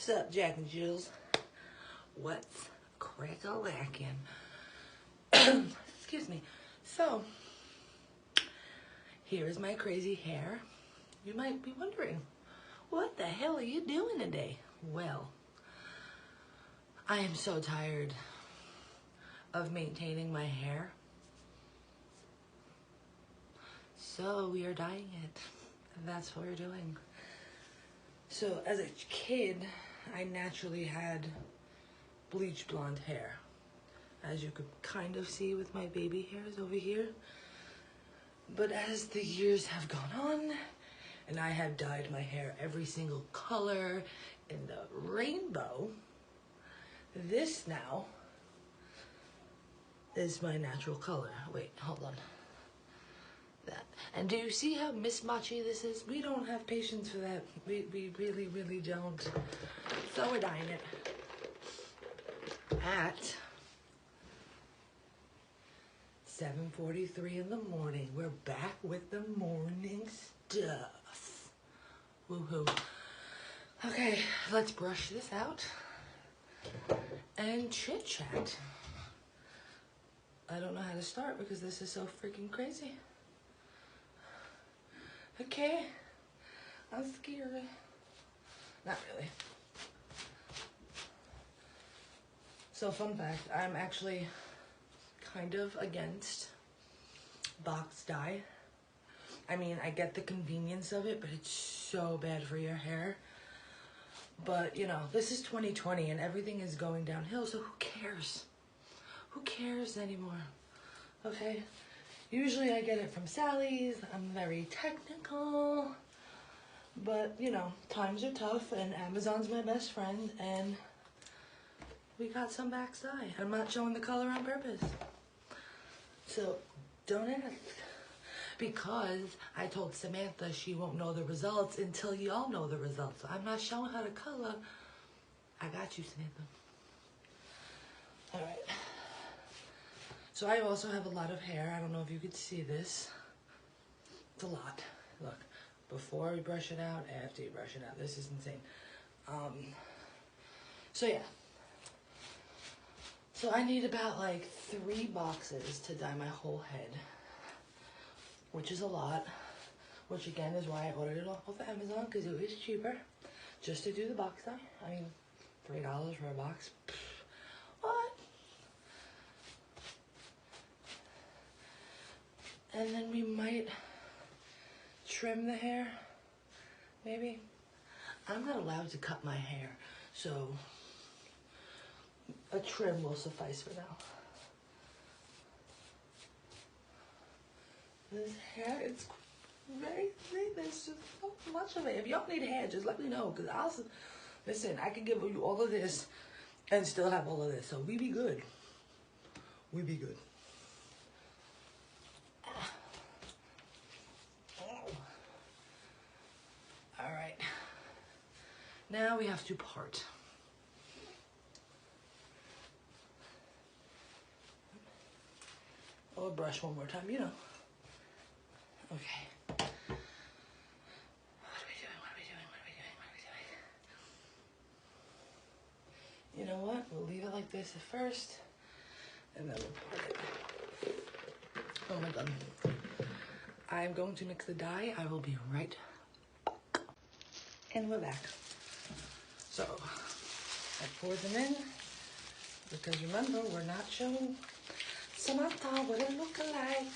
What's up, Jack and Jills? What's crack-a-lackin'? Excuse me. So, here is my crazy hair. You might be wondering, what the hell are you doing today? Well, I am so tired of maintaining my hair. So we are dyeing it. And that's what we're doing. So as a kid, I naturally had bleach blonde hair. As you could kind of see with my baby hairs over here. But as the years have gone on, and I have dyed my hair every single color in the rainbow, this now is my natural color. Wait, hold on. That. And do you see how mismatchy this is? We don't have patience for that. We really, really don't. So we're dyeing it at 7:43 in the morning. We're back with the morning stuff. Woohoo. Okay, let's brush this out and chit chat. I don't know how to start because this is so freaking crazy. Okay, I'm scared. Not really. So fun fact, I'm actually kind of against box dye. I mean, I get the convenience of it, but it's so bad for your hair. But, you know, this is 2020 and everything is going downhill, so who cares? Who cares anymore? Okay? Usually I get it from Sally's. I'm very technical. But, you know, times are tough and Amazon's my best friend and we got some box dye. I'm not showing the color on purpose. So, don't ask. Because I told Samantha she won't know the results until y'all know the results. I'm not showing her the color. I got you, Samantha. Alright. So I also have a lot of hair. I don't know if you could see this. It's a lot. Look, before we brush it out, after you brush it out. This is insane. So yeah. So I need about like 3 boxes to dye my whole head. Which is a lot. Which again is why I ordered it off of Amazon, because it was cheaper. Just to do the box dye. I mean, $3 for a box. What? And then we might trim the hair, maybe. I'm not allowed to cut my hair, so a trim will suffice for now. This hair, it's very thin. There's just so much of it. If y'all need hair, just let me know, because listen, I can give you all of this and still have all of this, so we be good. We be good. Alright, now we have to part. Or brush one more time, you know. Okay. What are we doing? What are we doing? What are we doing? What are we doing? You know what? We'll leave it like this at first, and then we'll part it. Oh my god. I'm going to mix the dye. I will be right back. And we're back. So, I poured them in, because remember, we're not showing Samantha what it look like.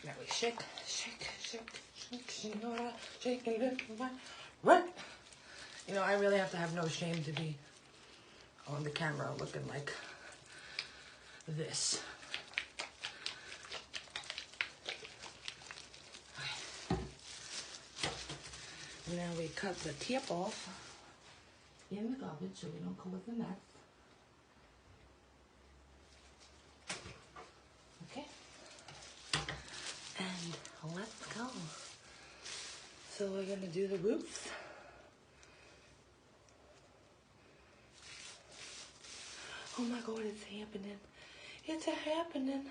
Now we shake, shake, shake, shake, senora, shake a little right. You know, I really have to have no shame to be on the camera looking like this. Now we cut the tip off in the garbage so we don't come with the mess. Okay. And let's go. So we're gonna do the roots. Oh my god, it's happening. It's happening.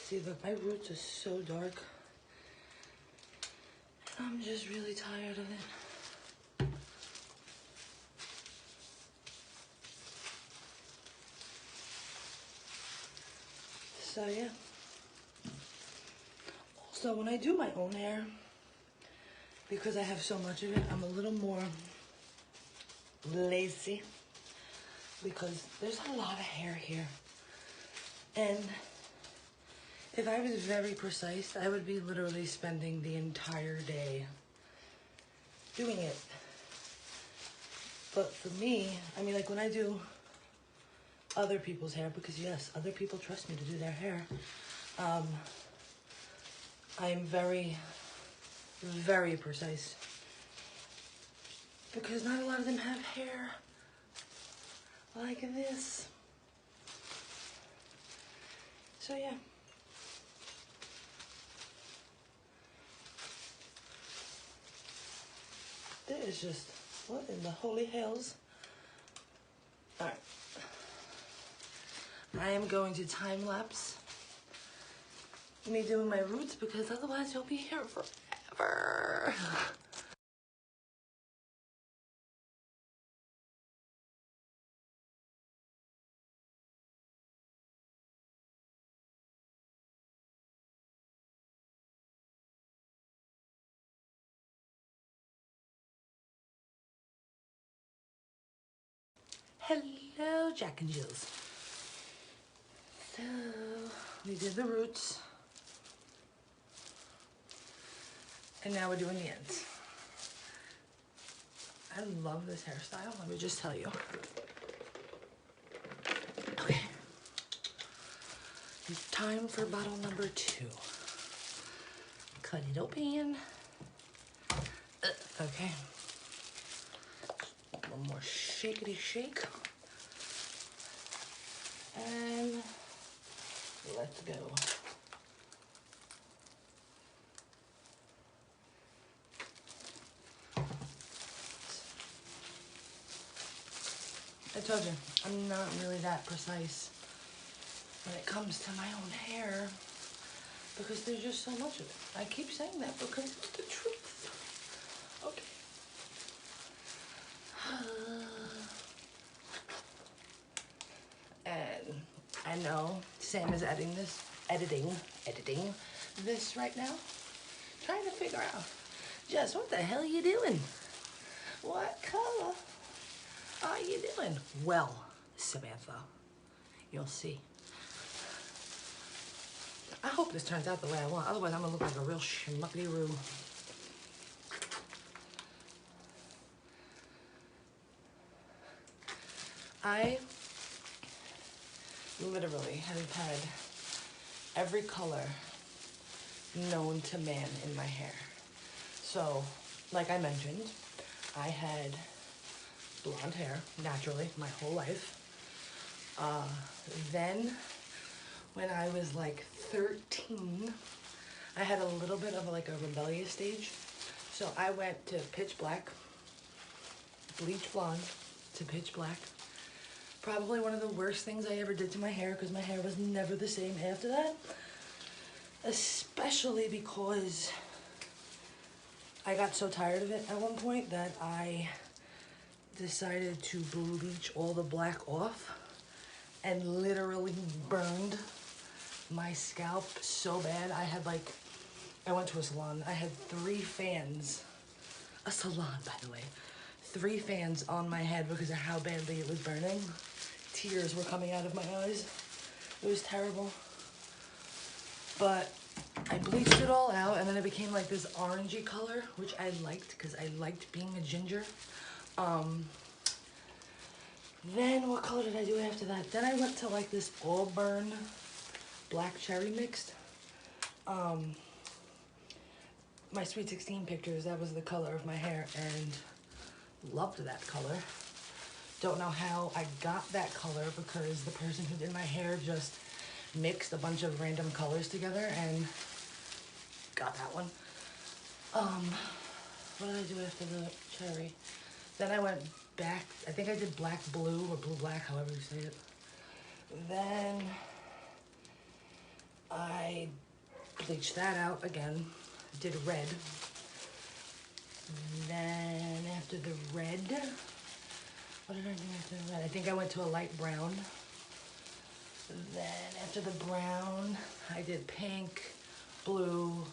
See, look, my roots are so dark. I'm just really tired of it. So yeah. Also, when I do my own hair, because I have so much of it, I'm a little more lazy because there's a lot of hair here. And if I was very precise, I would be literally spending the entire day doing it. But for me, I mean, like when I do other people's hair, because yes, other people trust me to do their hair, I'm very, very precise. Because not a lot of them have hair like this. So yeah. That is just, what in the holy hells? Alright. I am going to time lapse me doing my roots because otherwise you'll be here forever. Hello, Jack and Jills. So, we did the roots. And now we're doing the ends. I love this hairstyle, let me just tell you. Okay. It's time for bottle number 2. Cut it open. Okay. One more shakety shake. And let's go. I told you, I'm not really that precise when it comes to my own hair because there's just so much of it. I keep saying that because it's the truth. Okay. And I know Sam is editing this right now, trying to figure out, Jess, what the hell are you doing? What color are you doing? Well, Samantha, you'll see. I hope this turns out the way I want. Otherwise, I'm gonna look like a real schmuckety-roo. I literally have had every color known to man in my hair. So, like I mentioned, I had blonde hair, naturally, my whole life. Then, when I was like 13, I had a little bit of like a rebellious stage. So I went to pitch black, bleach blonde to pitch black. Probably one of the worst things I ever did to my hair because my hair was never the same after that. Especially because I got so tired of it at one point that I decided to bleach all the black off and literally burned my scalp so bad. I had like, I went to a salon. I had 3 fans, a salon by the way, 3 fans on my head because of how badly it was burning. Tears were coming out of my eyes. It was terrible. But I bleached it all out and then it became like this orangey color, which I liked because I liked being a ginger. Then what color did I do after that? Then I went to like this auburn black cherry mixed. My Sweet 16 pictures, that was the color of my hair and loved that color. Don't know how I got that color because the person who did my hair just mixed a bunch of random colors together and got that one. What did I do after the cherry? Then I went back, I think I did black blue or blue black, however you say it. Then I bleached that out again, did red. Then after the red, what did I do after the red? I think I went to a light brown. Then after the brown, I did pink, blue,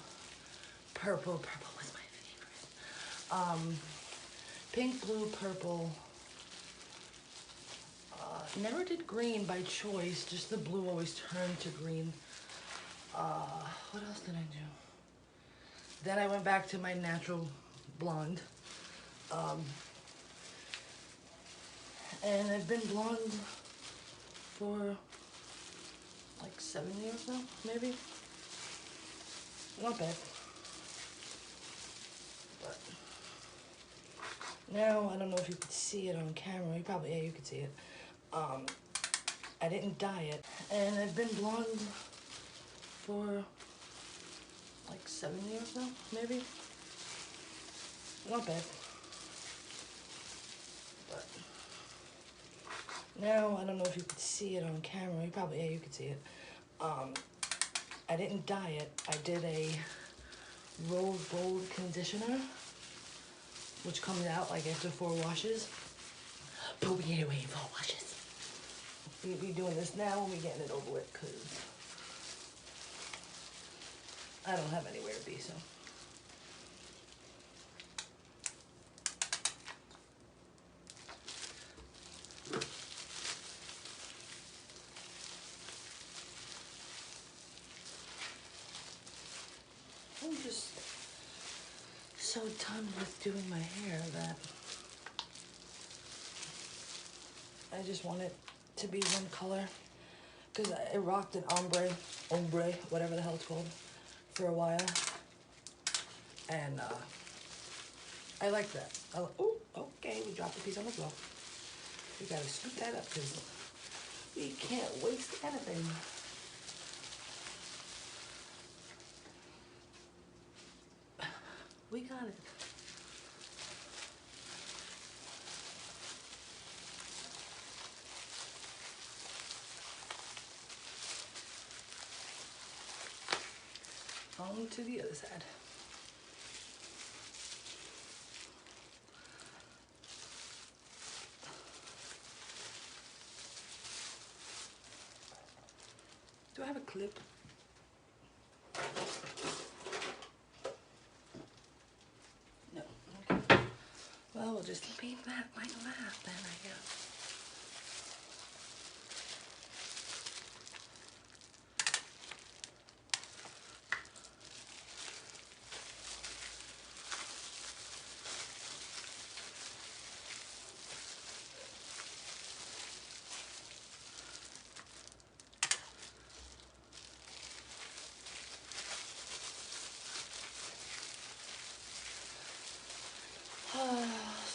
purple. Purple was my favorite. Pink, blue, purple. Never did green by choice, just the blue always turned to green. What else did I do? Then I went back to my natural blonde. And I've been blonde for like 7 years now, maybe. Not bad. But now, I don't know if you could see it on camera. You probably, yeah, you could see it. I didn't dye it. And I've been blonde for like 7 years now, maybe. Not bad. But now, I don't know if you could see it on camera. You probably, yeah, you could see it. I didn't dye it. I did a Rose Gold conditioner, which comes out like after 4 washes. But we get away in 4 washes. We'll be doing this now when we getting it over with, because I don't have anywhere to be, so. I'm just so done with doing my hair that I just want it to be one color, because I rocked an ombre, whatever the hell it's called, for a while, and I like that. Oh, okay, we dropped a piece on the floor. We gotta scoop that up because we can't waste anything. We got it. On to the other side. Do I have a clip? No. Okay. Well, we'll just leave that like that then, I guess.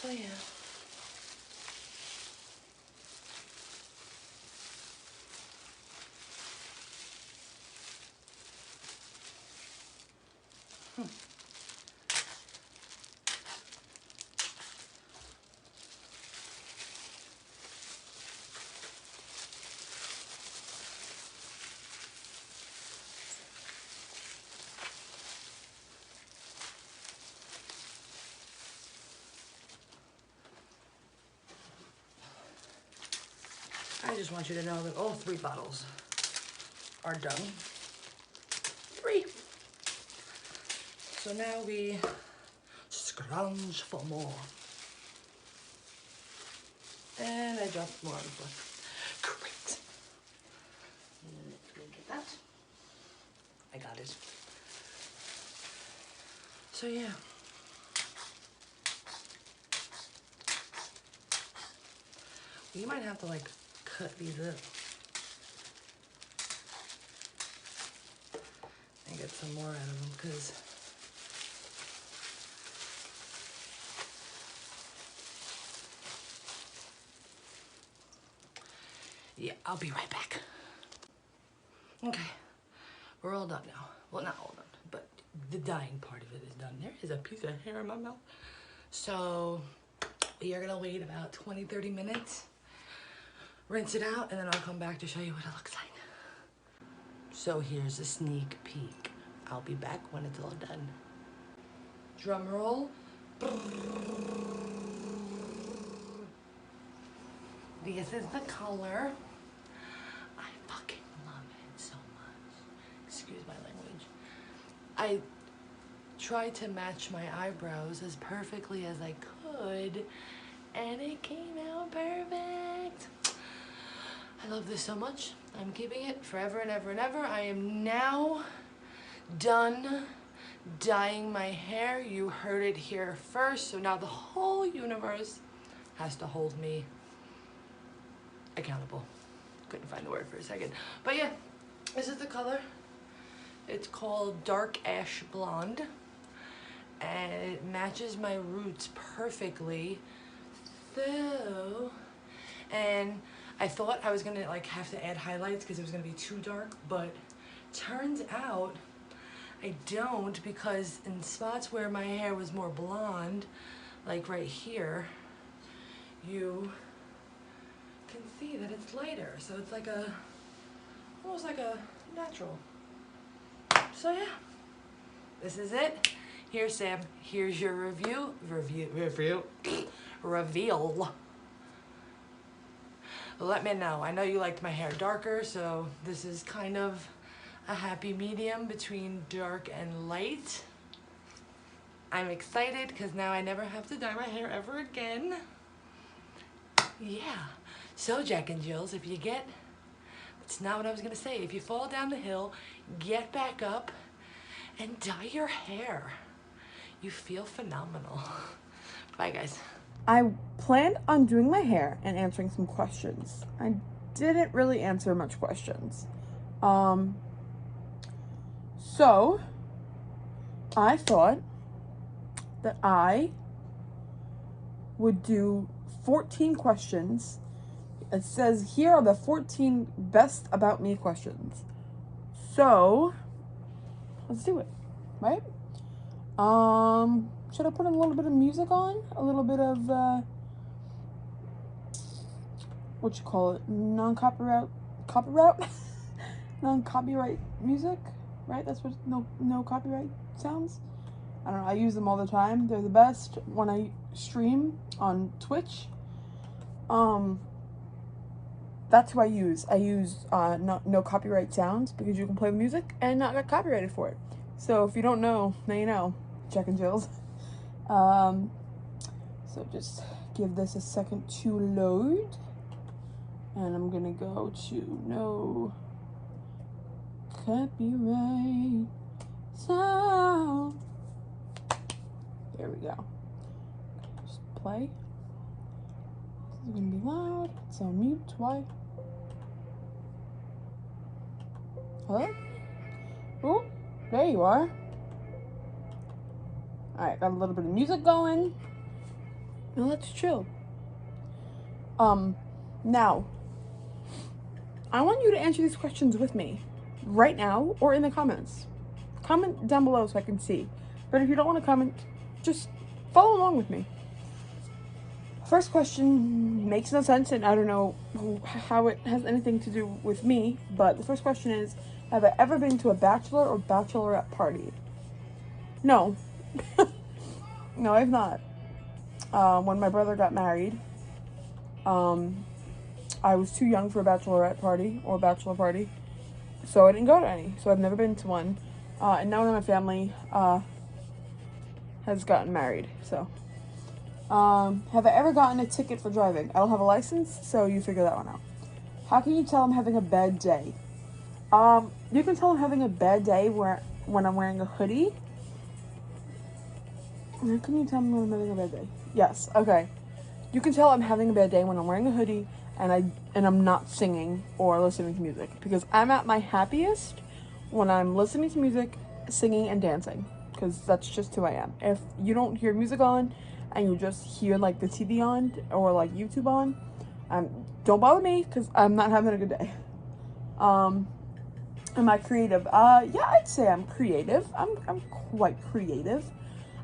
So yeah. I just want you to know that all 3 bottles are done. 3. So now we scrounge for more. And I dropped more on the floor. Great. Let me get that. I got it. So yeah. You might have to like cut these up and get some more out of them, because yeah, I'll be right back. Okay, we're all done now. Well, not all done, but the dyeing part of it is done. There is a piece of hair in my mouth. So you're gonna wait about 20-30 minutes, rinse it out, and then I'll come back to show you what it looks like. So here's a sneak peek. I'll be back when it's all done. Drum roll. This is the color. I fucking love it so much. Excuse my language. I tried to match my eyebrows as perfectly as I could, and it came out perfect. I love this so much. I'm keeping it forever and ever and ever. I am now done dyeing my hair. You heard it here first, so now the whole universe has to hold me accountable. Couldn't find the word for a second. But yeah, this is the color. It's called Dark Ash Blonde, and it matches my roots perfectly. So, and I thought I was gonna like have to add highlights because it was gonna be too dark, but turns out I don't, because in spots where my hair was more blonde, like right here, you can see that it's lighter. So it's like a, almost like a natural. So yeah, this is it. Here, Sam, here's your reveal. Let me know. I know you liked my hair darker, so this is kind of a happy medium between dark and light. I'm excited because now I never have to dye my hair ever again. Yeah. So Jack and Jills, if you get, it's not what I was gonna say. If you fall down the hill, get back up and dye your hair. You feel phenomenal. Bye guys. I planned on doing my hair and answering some questions. I didn't really answer much questions. So I thought that I would do 14 questions. It says here are the 14 best about me questions. So let's do it, right? Should I put a little bit of music on? A little bit of, what you call it? Non-copyright music, right? That's what no copyright sounds. I don't know, I use them all the time. They're the best when I stream on Twitch. That's who I use. I use no copyright sounds because you can play the music and not get copyrighted for it. So if you don't know, now you know. Jack and Jills. So just give this a second to load. And I'm gonna go to no copyright sound. There we go. Just play. This is gonna be loud. It's on mute. Why? Hello? Oh, there you are. Alright, got a little bit of music going. Now let's chill. Now, I want you to answer these questions with me right now or in the comments. Comment down below so I can see. But if you don't want to comment, just follow along with me. First question makes no sense, and I don't know how it has anything to do with me, but the first question is, have I ever been to a bachelor or bachelorette party? No. No, I've not. When my brother got married, I was too young for a bachelorette party or bachelor party, so I didn't go to any. So I've never been to one. And none of my family has gotten married. So, have I ever gotten a ticket for driving? I don't have a license, so you figure that one out. How can you tell I'm having a bad day? You can tell I'm having a bad day when I'm wearing a hoodie. How can you tell me when I'm having a bad day? Yes, okay. You can tell I'm having a bad day when I'm wearing a hoodie and I'm not singing or listening to music, because I'm at my happiest when I'm listening to music, singing, and dancing, because that's just who I am. If you don't hear music on and you just hear like the TV on or like YouTube on, don't bother me, because I'm not having a good day. Am I creative? Yeah, I'd say I'm creative. I'm quite creative.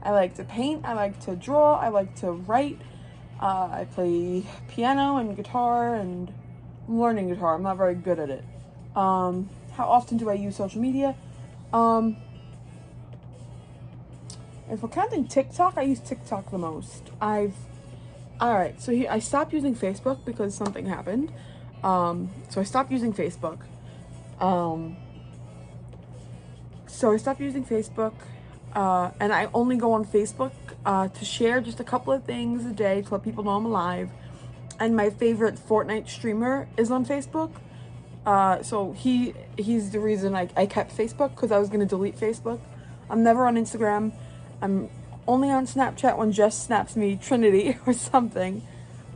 I like to paint, I like to draw, I like to write, I play piano and guitar, and I'm learning guitar. I'm not very good at it. How How often do I use social media? If we're counting TikTok, I use TikTok the most. Alright, so I stopped using Facebook because something happened. So I stopped using Facebook. And I only go on Facebook to share just a couple of things a day to let people know I'm alive. And my favorite Fortnite streamer is on Facebook. So he's the reason I kept Facebook, because I was going to delete Facebook. I'm never on Instagram. I'm only on Snapchat when Jess snaps me Trinity or something.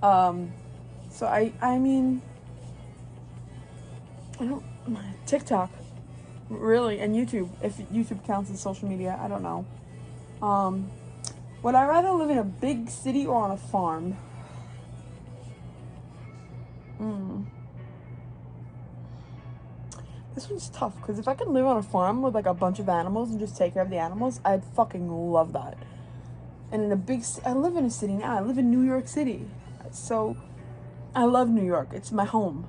So I mean, I don't, TikTok, really, and YouTube, if YouTube counts as social media, I don't know. Would I rather live in a big city or on a farm? This one's tough, because if I could live on a farm with like a bunch of animals and just take care of the animals, I'd fucking love that. And in a big, I live in a city now. I live in New York City, so I love New York. It's my home.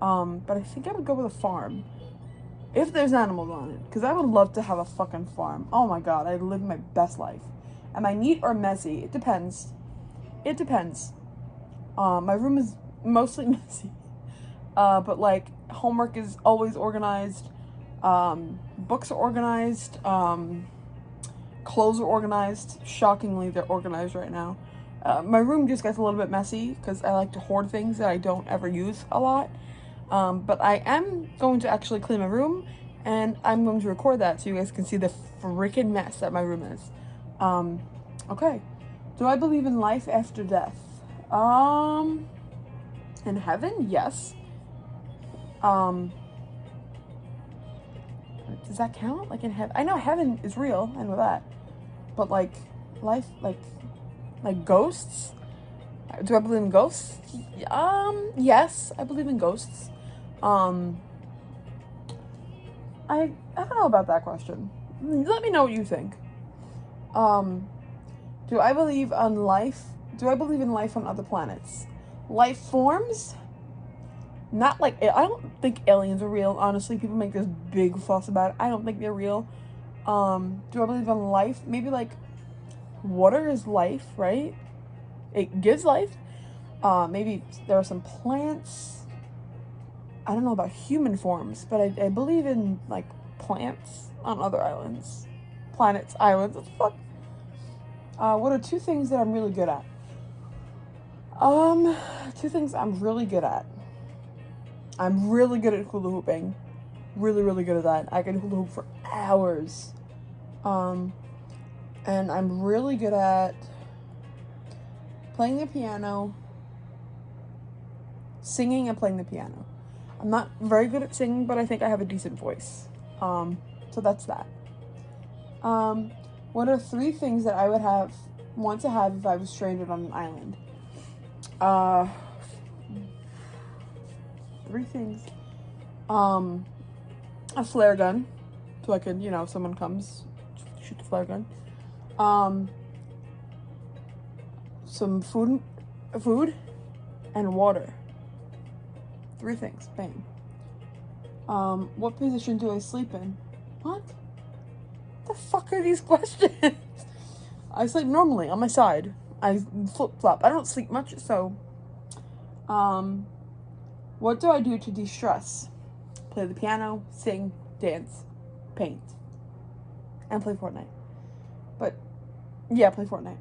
But I think I would go with a farm if there's animals on it, because I would love to have a fucking farm. Oh my god, I'd live my best life. Am I neat or messy? It depends. It depends. My room is mostly messy, but like homework is always organized. Books are organized. Clothes are organized. Shockingly, they're organized right now. My room just gets a little bit messy because I like to hoard things that I don't ever use a lot. But I am going to actually clean my room, and I'm going to record that so you guys can see the freaking mess that my room is. Okay. Do I believe in life after death? In heaven? Yes. Does that count? Like in heaven? I know heaven is real, I know that. But like, life, like ghosts? Do I believe in ghosts? Yes, I believe in ghosts. I don't know about that question. Let me know what you think. Do I believe in life? Do I believe in life on other planets? Life forms? Not like, I don't think aliens are real, honestly. People make this big fuss about it. I don't think they're real. Do I believe in life? Maybe like water is life, right? It gives life. Maybe there are some plants. I don't know about human forms, but I believe in like plants on other islands. Planets, islands, what the fuck? What are two things that I'm really good at? Two things I'm really good at. I'm really good at hula hooping. Really, really good at that. I can hula hoop for hours. And I'm really good at playing the piano, singing and playing the piano. I'm not very good at singing, but I think I have a decent voice. So that's that. What are three things that I would want to have if I was stranded on an island? Three things. A flare gun, so I could, if someone comes, shoot the flare gun. Some food and water. Three things. Bam. What position do I sleep in? What? The fuck are these questions? I sleep normally on my side. I flip-flop. I don't sleep much, so what do I do to de-stress? Play the piano, sing, dance, paint, and play Fortnite. But yeah, play Fortnite.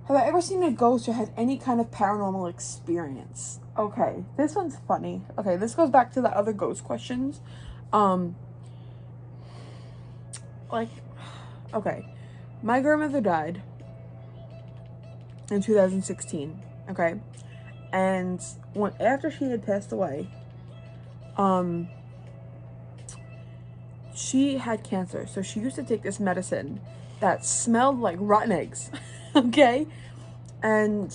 Have I ever seen a ghost or had any kind of paranormal experience? Okay, this one's funny. Okay, this goes back to the other ghost questions. Okay, my grandmother died in 2016, okay? And after she had passed away, she had cancer, so she used to take this medicine that smelled like rotten eggs, okay? And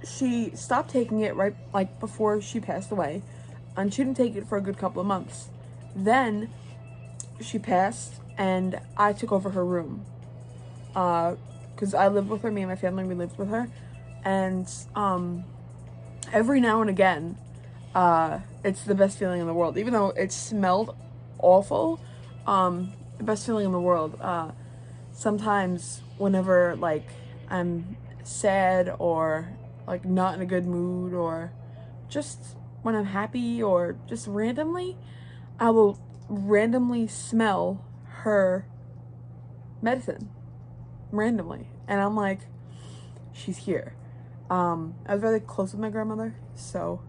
she stopped taking it right before she passed away, and she didn't take it for a good couple of months. Then she passed, and I took over her room, because I lived with her. Me and my family, we lived with her, and every now and again, it's the best feeling in the world. Even though it smelled awful. The best feeling in the world. Sometimes whenever like I'm sad or like not in a good mood, or just when I'm happy, or just randomly, I will randomly smell her medicine randomly, and I'm like, she's here. I was really close with my grandmother, so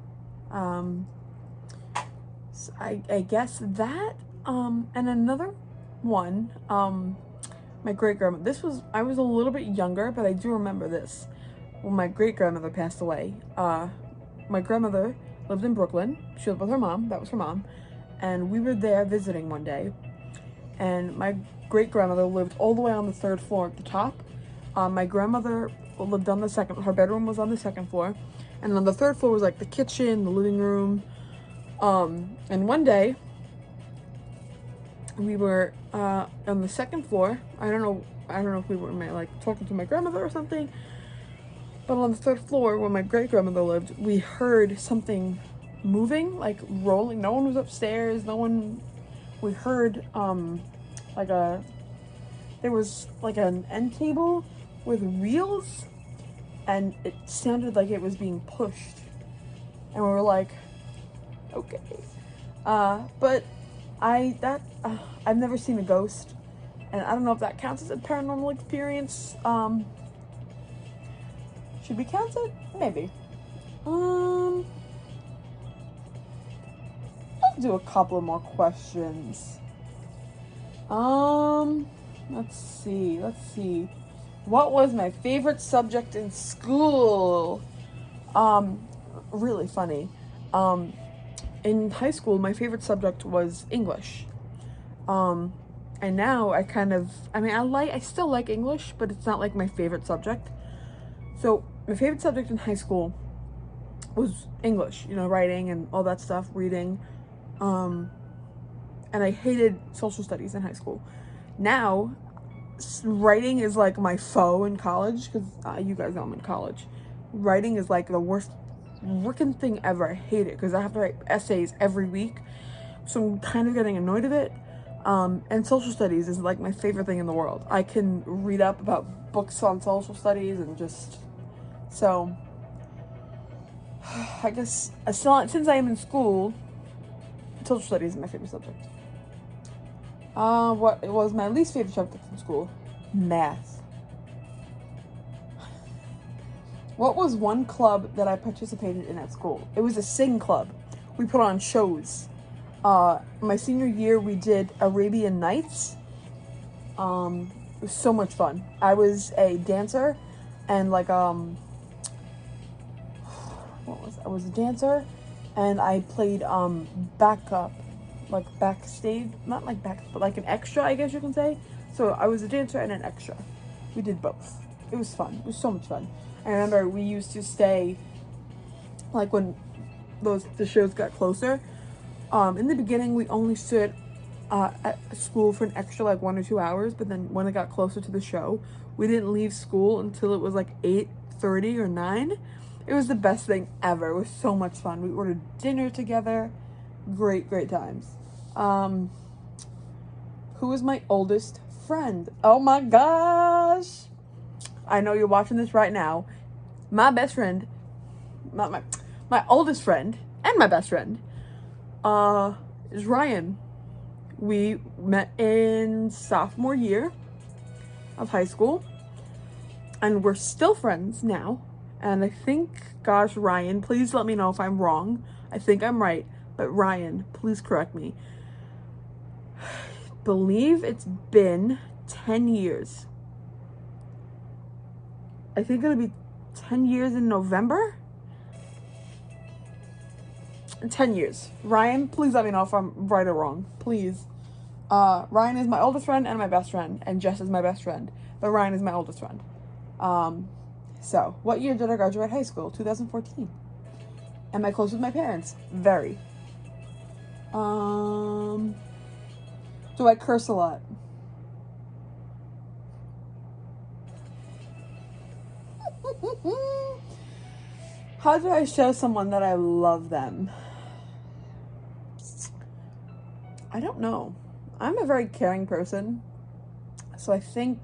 I guess that, and another one, my great grandmother. I was a little bit younger, but I do remember this. When my great grandmother passed away, my grandmother lived in Brooklyn. She lived with her mom. That was her mom. And we were there visiting one day. And my great grandmother lived all the way on the 3rd floor at the top. My grandmother lived on the second. Her bedroom was on the 2nd floor. And on the 3rd floor was like the kitchen, the living room. And one day, we were on the 2nd floor. I don't know if we were like talking to my grandmother or something. But on the 3rd floor, where my great grandmother lived, we heard something moving, like rolling. No one was upstairs. We heard there was like an end table with wheels, and it sounded like it was being pushed. And we were like, okay. But I've never seen a ghost, and I don't know if that counts as a paranormal experience. Should we count it? Maybe. I'll do a couple of more questions. Let's see. What was my favorite subject in school? Really funny. In high school, my favorite subject was English. And now I still like English, but it's not like my favorite subject. So my favorite subject in high school was English, writing and all that stuff, reading. And I hated social studies in high school. Now, writing is like my foe in college, because you guys know I'm in college. Writing is like the worst freaking thing ever. I hate it because I have to write essays every week. So I'm kind of getting annoyed of it. And social studies is like my favorite thing in the world. I can read up about books on social studies and just... So, I guess, since I am in school, social studies is my favorite subject. What was my least favorite subject in school? Math. What was one club that I participated in at school? It was a sing club. We put on shows. My senior year, we did Arabian Nights. It was so much fun. I was a dancer, and I was a dancer, and I played backup, like backstage, not like back, but like an extra, I guess you can say. So I was a dancer and an extra. We did both. It was fun. It was so much fun. I remember we used to stay, like when the shows got closer. In the beginning, we only stood at school for an extra like 1 or 2 hours, but then when it got closer to the show, we didn't leave school until it was like 8:30 or 9. It was the best thing ever. It was so much fun. We ordered dinner together. Great times. Who was my oldest friend? Oh my gosh. I know you're watching this right now. My best friend, my oldest friend, and my best friend, is Ryan. We met in sophomore year of high school, and we're still friends now. And I think, gosh, Ryan, please let me know if I'm wrong. I think I'm right, but Ryan, please correct me. Believe it's been 10 years. I think it'll be 10 years in November. 10 years. Ryan, please let me know if I'm right or wrong. Please. Ryan is my oldest friend and my best friend, and Jess is my best friend, but Ryan is my oldest friend. So, what year did I graduate high school? 2014. Am I close with my parents? Very. Do I curse a lot? How do I show someone that I love them? I don't know. I'm a very caring person. So I think,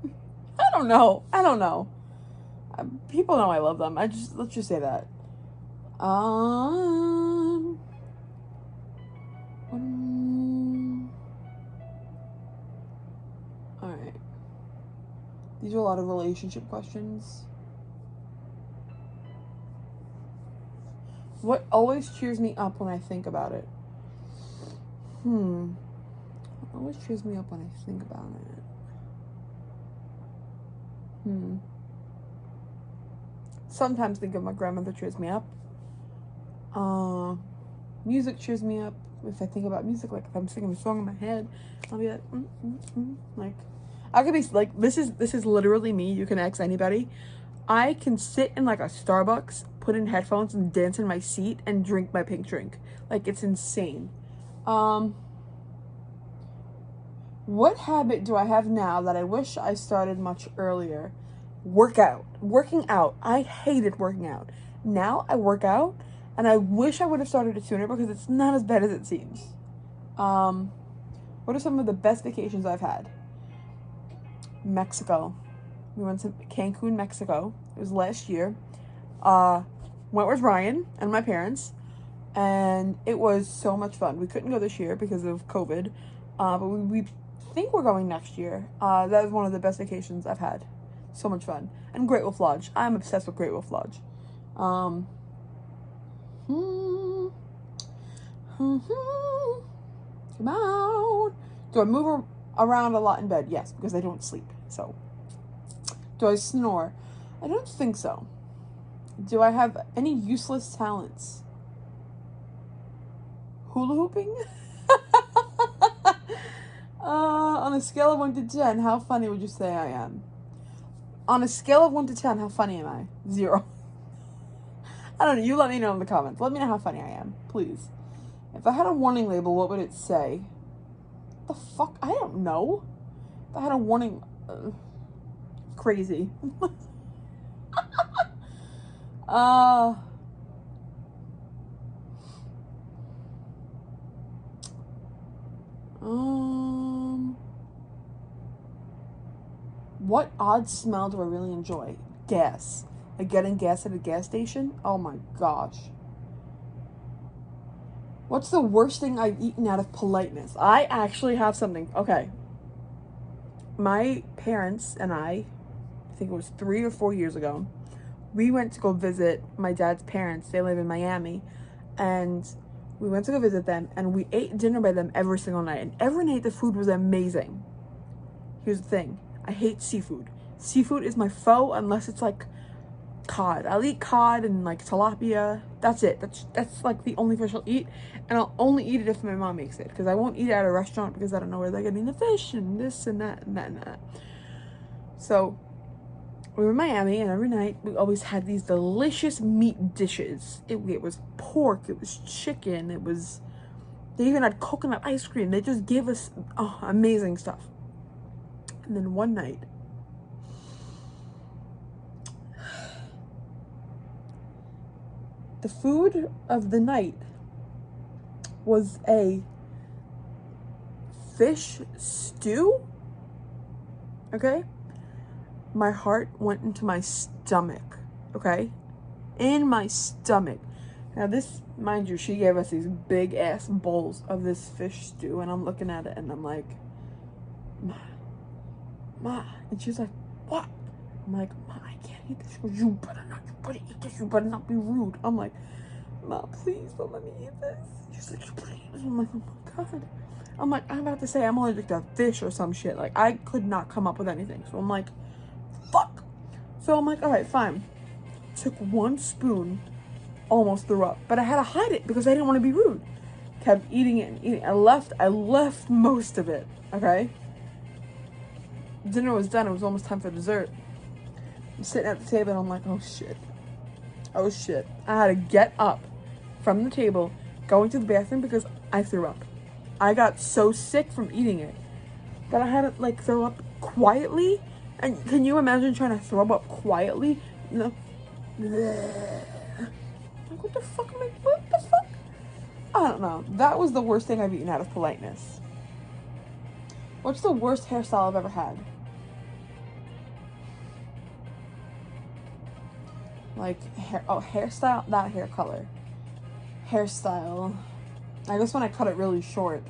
I don't know. People know I love them. Let's just say that. Um, all right. These are a lot of relationship questions. What always cheers me up when I think about it? What always cheers me up when I think about it? Sometimes think of my grandmother cheers me up. Music cheers me up. If I think about music, like if I'm singing a song in my head, I'll be like, like I could be like, this is literally me. You can ask anybody. I can sit in like a Starbucks, put in headphones and dance in my seat and drink my pink drink. Like, it's insane. What habit do I have now that I wish I started much earlier? Working out. I hated working out. Now I work out and I wish I would have started it sooner because it's not as bad as it seems. What are some of the best vacations I've had? Mexico. We went to Cancun, Mexico. It was last year. Went with Ryan and my parents, and it was so much fun. We couldn't go this year because of COVID, but we think we're going next year. That was one of the best vacations I've had. So much fun. And Great Wolf Lodge. I'm obsessed with Great Wolf Lodge. Come on. Do I move around a lot in bed? Yes, because I don't sleep. So, do I snore? I don't think so. Do I have any useless talents? Hula hooping? On a scale of 1 to 10, how funny would you say I am? On a scale of 1 to 10, how funny am I? 0. I don't know. You let me know in the comments. Let me know how funny I am, please. If I had a warning label, what would it say? The fuck? I don't know. If I had a warning... crazy. What odd smell do I really enjoy? Gas. Like getting gas at a gas station? Oh my gosh. What's the worst thing I've eaten out of politeness? I actually have something. Okay. My parents and I think it was 3 or 4 years ago, we went to go visit my dad's parents. They live in Miami. And we went to go visit them, and we ate dinner by them every single night. And every night the food was amazing. Here's the thing. I hate seafood. Seafood is my foe unless it's like cod. I'll eat cod and like tilapia. That's it. That's like the only fish I'll eat. And I'll only eat it if my mom makes it. Because I won't eat it at a restaurant because I don't know where they're getting the fish and this and that and that and that. So we were in Miami, and every night we always had these delicious meat dishes. It was pork, it was chicken, they even had coconut ice cream. They just gave us amazing stuff. And then one night, the food of the night was a fish stew. Okay? My heart went into my stomach, okay? In my stomach. Now this, mind you, she gave us these big ass bowls of this fish stew, and I'm looking at it and I'm like, Ma. And she's like, what? I'm like, Ma, I can't eat this. You better eat this. You better not be rude. I'm like, Ma, please don't let me eat this. She's like, please. I'm like, oh my God. I'm like, I'm about to say I'm allergic to fish or some shit. Like, I could not come up with anything. So I'm like, fuck. So I'm like, all right, fine. Took 1 spoon, almost threw up, but I had to hide it because I didn't want to be rude. Kept eating it and eating it. I left most of it, okay? Dinner was done. It was almost time for dessert. I'm sitting at the table and I'm like, oh shit. Oh shit. I had to get up from the table, go into the bathroom because I threw up. I got so sick from eating it that I had to like throw up quietly. And can you imagine trying to throw up quietly? No. Like, what the fuck? I don't know. That was the worst thing I've eaten out of politeness. What's the worst hairstyle I've ever had? Like, hairstyle, not hair color. Hairstyle. I guess when I cut it really short.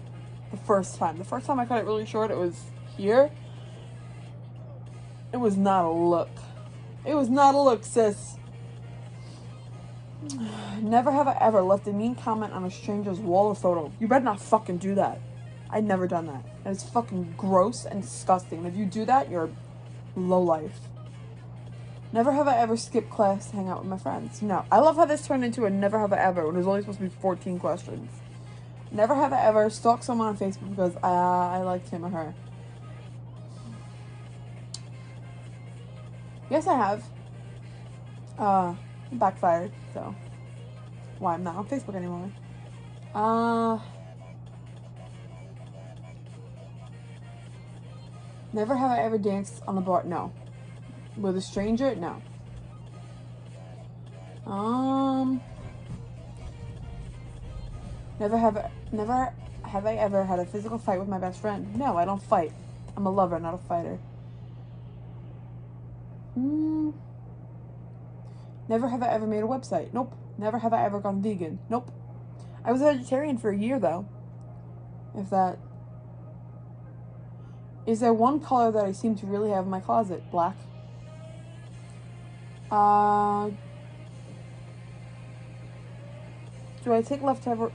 The first time I cut it really short, it was here. It was not a look. It was not a look, sis. Never have I ever left a mean comment on a stranger's wall or photo. You better not fucking do that. I've never done that. And it's fucking gross and disgusting. And if you do that, you're low life. Never have I ever skipped class to hang out with my friends. No. I love how this turned into a never have I ever when it was only supposed to be 14 questions. Never have I ever stalked someone on Facebook because I liked him or her. Yes, I have. Backfired, so. Why I'm not on Facebook anymore. Never have I ever danced on the bar. No. With a stranger? No. Never have I ever had a physical fight with my best friend. No, I don't fight. I'm a lover, not a fighter. Never have I ever made a website. Nope. Never have I ever gone vegan. Nope. I was a vegetarian for a year, though. If that... Is there one color that I seem to really have in my closet? Black. Do I take leftovers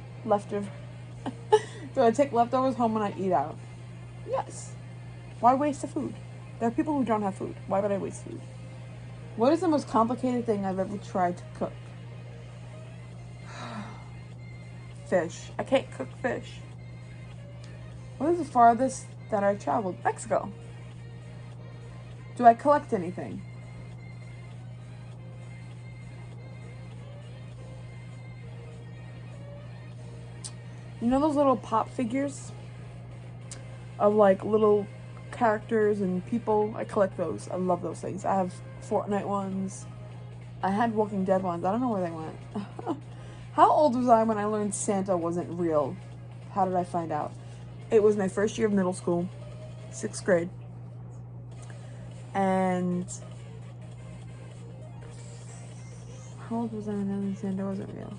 home when I eat out? Yes. Why waste the food? There are people who don't have food. Why would I waste food? What is the most complicated thing I've ever tried to cook? Fish. I can't cook fish. What is the farthest that I've traveled? Mexico. Do I collect anything? You know those little pop figures? Of like little characters and people? I collect those. I love those things. I have Fortnite ones. I had Walking Dead ones. I don't know where they went. How old was I when I learned Santa wasn't real? How did I find out? It was my first year of middle school. 6th grade. And... how old was I when I learned Santa wasn't real?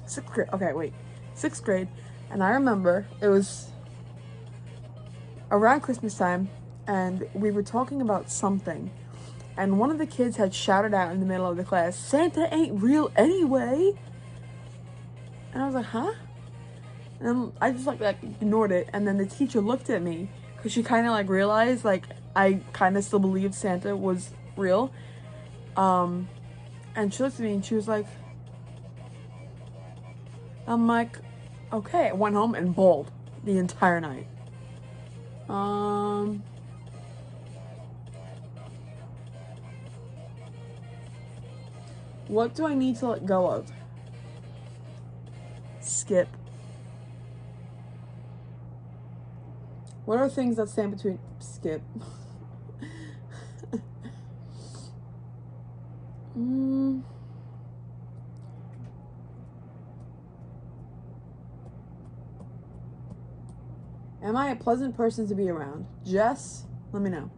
6th grade. Okay, wait. 6th grade. And I remember it was around Christmas time, and we were talking about something, and one of the kids had shouted out in the middle of the class, "Santa ain't real anyway." And I was like, huh? And then I just like ignored it, and then the teacher looked at me because she kind of like realized like I kind of still believed Santa was real. And she looked at me and she was like, I'm like, okay. I went home and bawled the entire night. What do I need to let go of? Skip. What are things that stand between... Skip. Am I a pleasant person to be around? Jess, let me know.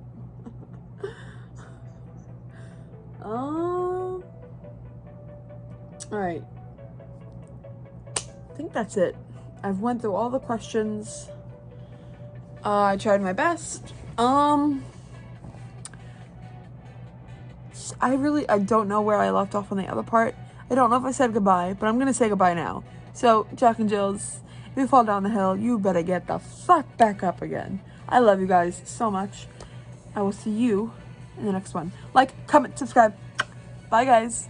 Alright. I think that's it. I've went through all the questions. I tried my best. I don't know where I left off on the other part. I don't know if I said goodbye, but I'm gonna say goodbye now. So, Jack and Jills, if you fall down the hill, you better get the fuck back up again. I love you guys so much. I will see you in the next one. Like, comment, subscribe. Bye, guys.